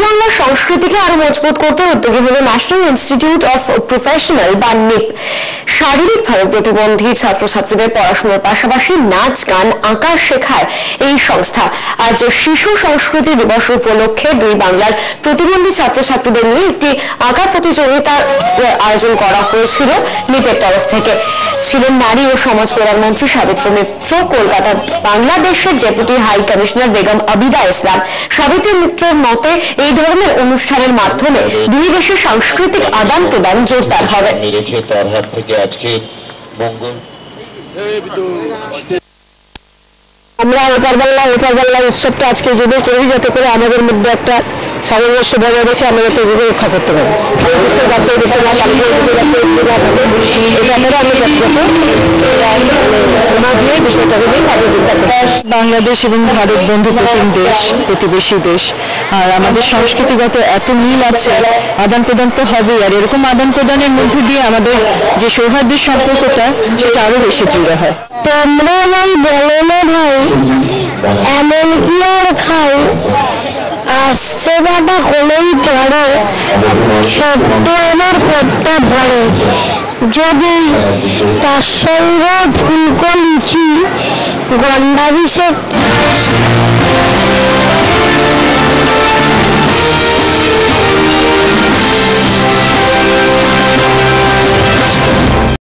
বাংলার সংস্কৃতিকে আরো মজবুত করতে উদ্যোগী হলো ন্যাশনাল ইনস্টিটিউট অফ প্রফেশনাল বা নিপ। শারীরিকভাবে প্রতিবন্ধী ছাত্রছাত্রীদের পড়াশোনার পাশাপাশি নাচ গান আঁকা শেখায় এই সংস্থা। আজ শিশু সংস্কৃতি দিবস উপলক্ষে দুই বাংলার প্রতিবন্ধী ছাত্রছাত্রীদের নিয়ে একটি আঁকা প্রতিযোগিতার আয়োজন করা হয়েছিল নিপের তরফ থেকে। ছিলেন নারী ও সমাজ কল্যাণ মন্ত্রী সাবিত্রী মিত্র, কলকাতা বাংলাদেশের deputy high commissioner Begum Abida Islam. Savitri মিত্রের মতে এই ধরনের অনুষ্ঠানের মাধ্যমে দুই দেশের সাংস্কৃতিক আদান প্রদান জোরদার হবে। আমরা এপার বাংলা উৎসবটা আজকে যদি করি, যাতে করে আমাদের মধ্যে একটা সামঞ্জস্য বজায় রেখে আমরা যাতে রক্ষা করতে পারি। দেশের বাচ্চা দেশের না পালিয়ে দেশের বাচ্চা এটা আমরা সোনা দিয়ে বিষয়টাকে বাংলাদেশ এবং ভারত বন্ধু দেশ, প্রতিবেশী দেশ, আর আমাদের সংস্কৃতিগত এত মিল আছে, আদান প্রদান তো হবেই। আর এরকম আদান প্রদানের মধ্যে দিয়ে আমাদের যে সৌহার্দ্যের সম্পর্কটা সেটা আরো বেশি দৃঢ় হয়। তোমরা ভাই বলো না ভাই, এমন কি আর খাই, আসছে বাটা হলেই পড়ে, সত্য আমার পথটা ভরে, যদি তার সঙ্গে ফুলকো লুচি গন্ডাভিষেক